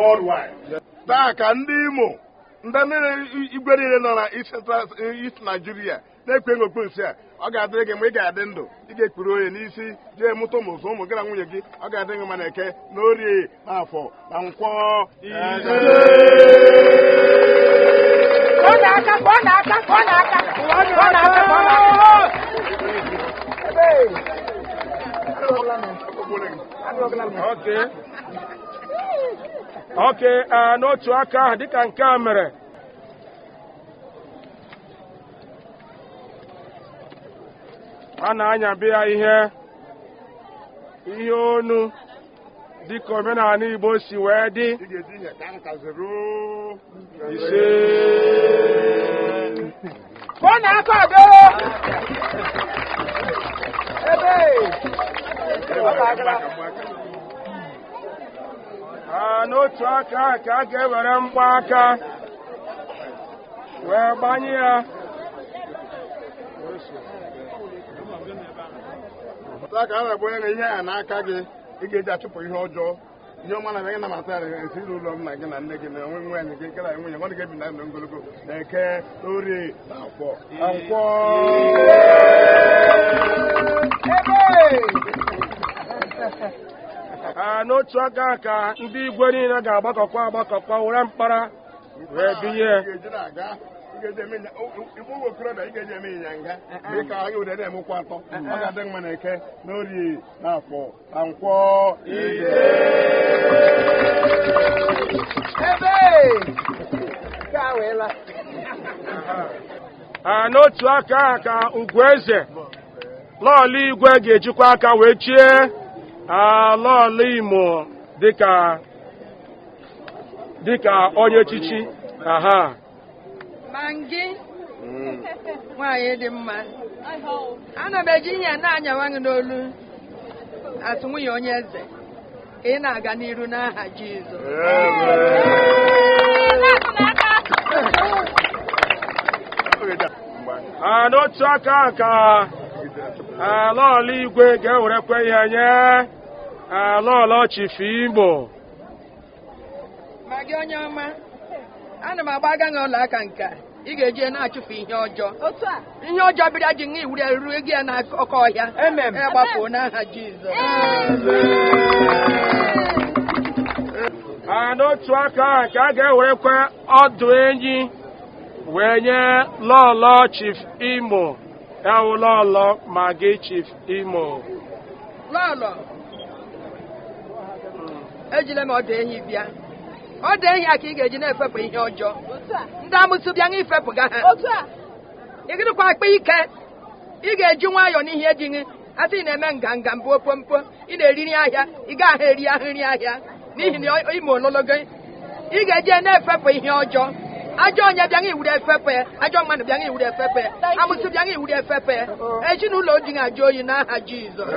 worldwide. Taa ka ndị Imo ndị igwe niile nọ na East Nigeria na-ekpe n'okpuru a ọ ga-adịrị gị mgbe ị ga-adị ndụ ị ga-ekpuru onye n'isi jee mụta ụmụ gị na nwunye gị ọ ga-adịrị gị ma na Eke na Orie na Afọ na Nkwọ Okay, n'otu aka ahụ dịka nke a mere a na-anyabịa ihe onu dịka omenala Igbo si wee dị ise n'otu aka ahụ ka a ga-ewere mgbaaka wee gbanye ya ka a na-agba onye na ihe a n'aka gị ị ga-eji achụpụ ihe ọjọọ ihe ọma na gị nabata ya ezinụlọ nna gị na nne gị na nwe nwanyị gị gara nwunye nwa ga-ebi na ndụ ogologo na Eke Orie na Afọ na Nkwọ n'otu aka ka ndị igwe niile ga-agbakọkwa were mkpara wee binye Igbo okorobịa ị ga-eji eme ịnyanga dị ka anyị were na-emekwa atọ ọ ga-adị mma na Eke na Orie na Afọ na Nkwọ n'otu aka ka Ugwueze lọọlụ Igwe ga-ejikwa aka wee chie lọọlụ Imo dịka onye echichi Mangi nwanyị dị mma ana m eji ihe na-anyawa gị n'olu atụ nwunye onye eze ka ị na-aga n'iru n'aha Jizọs. N'otu aka ka lọọlụ Igwe ga-ewerekwa ihe nye lọọlụ Chief Imo. Ma gị onye ọma ana m agbaga gị ọla aka nke ị ga-eji na-achụfu ihe ọjọọ ihe ọjọọ bịara ji nwa iwuri eruru ego ya n'oke ọhịa gbapụ n'aha Jizọs. N'otu aka ka a ga-ewerekwa ọdụ enyi wee nye lọọlọ Chief Imo ewu lọọlọ ma gị Chief Imo. Lọọlọ ejile m ọdụ enyi bịa ọ dị ehi a ka ị ga-eji na-efepụ ihe ọjọọ ndị amụsụ bịa na ifepụ ga ha ị gịnịkwa akpa ike ị ga-eji nwayọọ n'ihe dị gị asị ị na-eme nganga mbụ opompo ị na-eriri ahịa ị gaghị eri ahụ nri ahịa n'ihi na ime olologo ị ga-eji na-efepụ ihe ọjọọ ajọ onye bịa na iwuru efepụ ya ajọ mmadụ bịa na iwuru efepụ ya amụsụ bịa na iwuru efepụ ya ezinụlọ dị na-ajụ oyi n'aha Jizọs.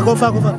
Go far.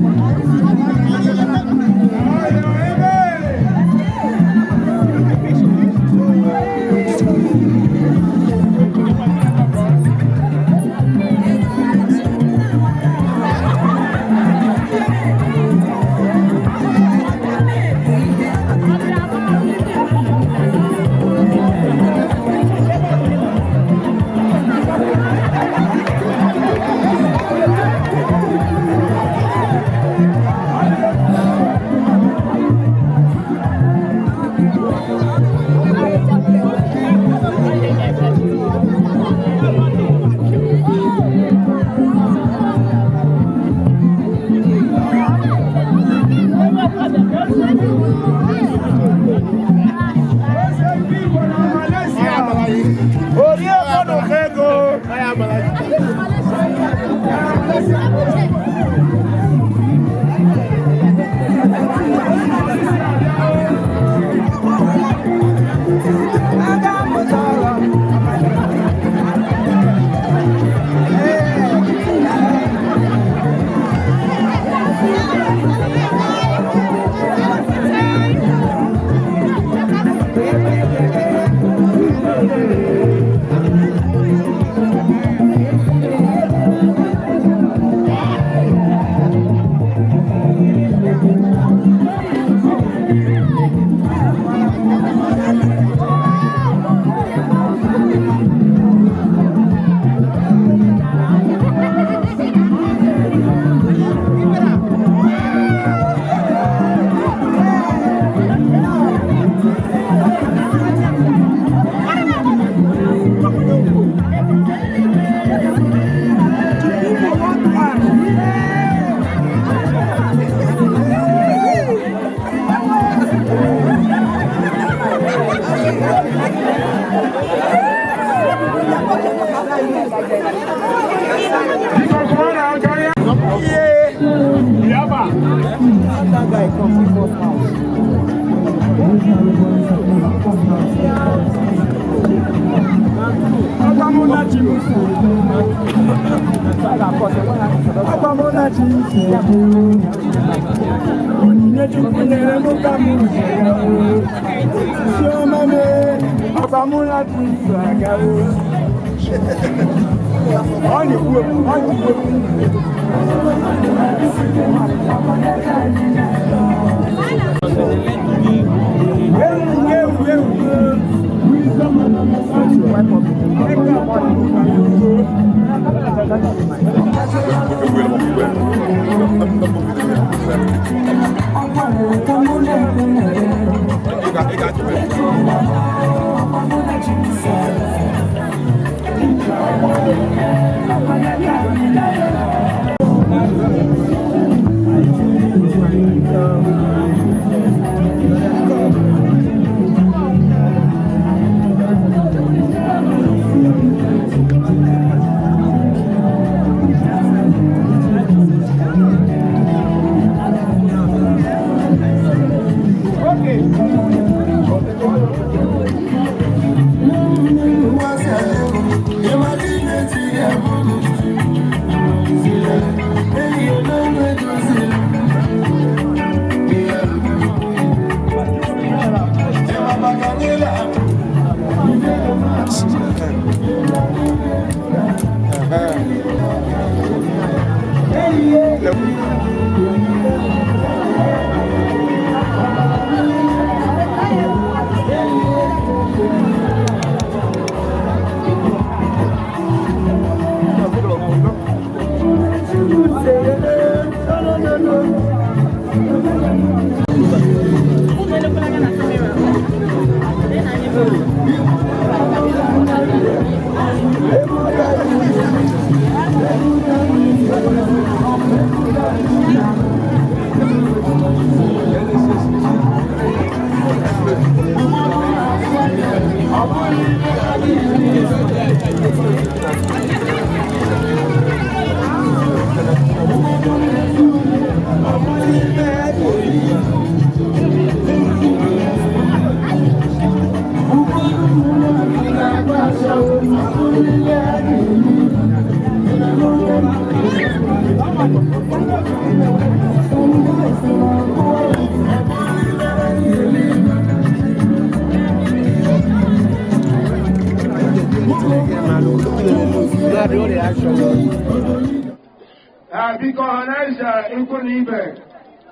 Biko Ọhaneze ikwu na ibe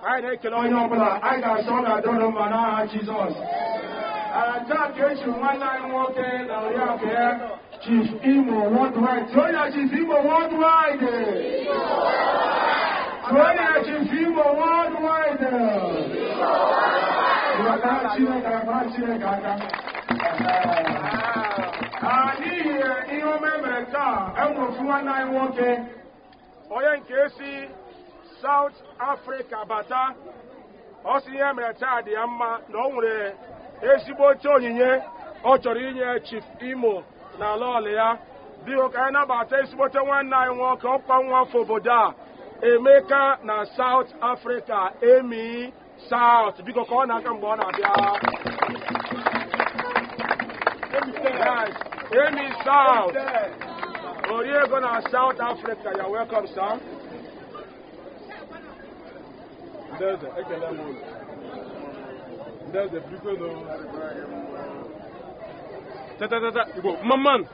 anyị na-ekele onye ọbụla anyị ga-asọ ga-adọrọ mma n'aha Jizọs. Taa ka echi nwanne anyị nwoke na oriakụ ya Chief Imo Worldwide. Onye Chief Imo Worldwide. Onye Chief Imo Worldwide. Chineke aka. N'ihi ihe o mere taa enwere ofu nwanne anyị nwoke onye nke si South Africa bata. Ọ sị ihe mere taa dị ya mma na o nwere ezigbo oche onyinye ọ chọrọ inye Chief Imo n'ala ọla ya. Biko ka anyị nabata ezigbote nwanne anyị nwoke ọkwa nwa afọ obodo a Emeka na South Africa Emi South. Biko ka ọ na-aka mgbe ọ na-abịa. Emi South Oriego na South Africa. You're welcome, sir. There's a Tata Igbo Maman.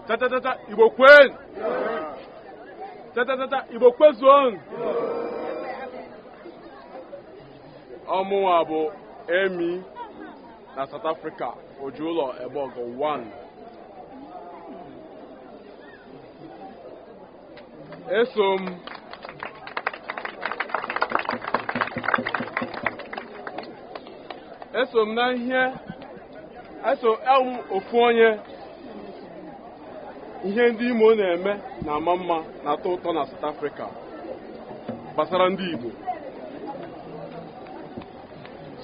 Tata Igbo Queen. Tata Igbo Kwezon. Ọmụwa Emi na South Africa Ojulo Ebogo 1. Esom na ihe ofu onye ihe ndị Imo na-eme na ama mma na atọ ụtọ na South Africa gbasara ndị Igbo.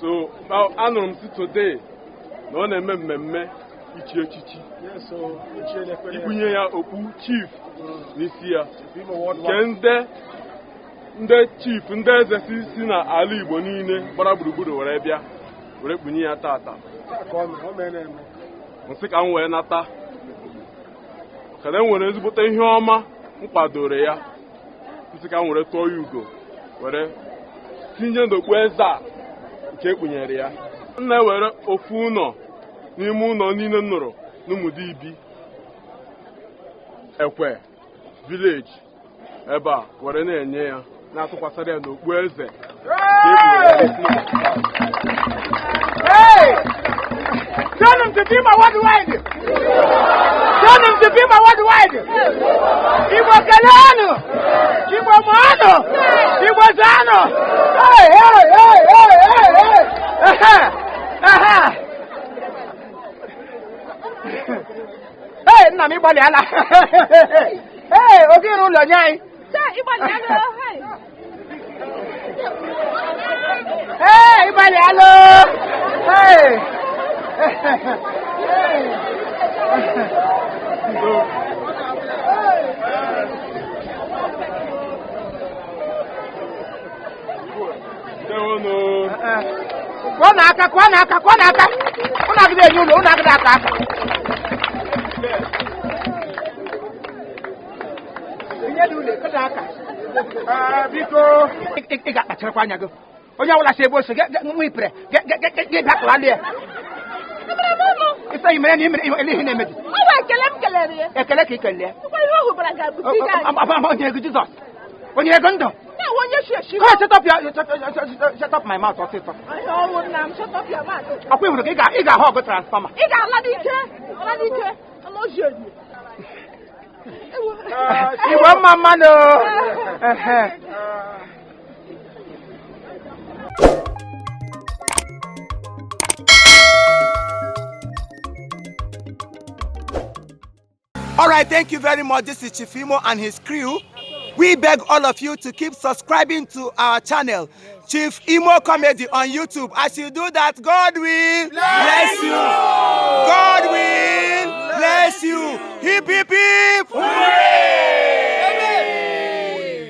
So anụrụ m si today na ọ na-eme mmemme ichi echichi ibunye ya okpu chief n'isi ya nke ndị chief ndị eze si na ala Igbo niile gbara gburugburu were bịa were kpunye ya tata. Nsị ka m wee nata kada m nwere ezigbote ihe ọma m kwadoro ya. Nsị ka m were tụọ ya ugo were tinye n'okpu eze a nke ekpunyere ya. M na-ewere ofu ụlọ n'ime ụlọ niile m nụrụ n'Umudibi Ekwe village ebe a were na-enye ya na-atụkwasịrị ya n'okpu eze. Tell him to be my worldwide. Tell him to be my worldwide. Igbo Kelano. Igbo Mano. Igbo Zano. Hey, hey, hey, hey, hey, hey. Hey, Nami Baliala. Hey, Ogiru Lonyai. Hey, Balialo. Hey. Kwanaka. Unagide nyulo, unagide aka. Nyedule, kwanaka. Biko. Iga kachara kwanya go. Onye wala sebo so mwipre. Get back land. Isa imere ni ele ne medi. O kelere ye. Ekele ke kele. Ko yo hu braga butika. Aba onye gu Jesus. Onye gu ndo. Na onye sheshi. Go shut up my mouth or say so. I won't nam shut up your mouth. Akwe hu iga ho go transformer. Iga ala dike. Amo jeju. Iwo mama no. All right, thank you very much. This is Chief Imo and his crew. We beg all of you to keep subscribing to our channel, Chief Imo Comedy on YouTube. As you do that, God will bless you. God will bless you. Hip, hip, hip.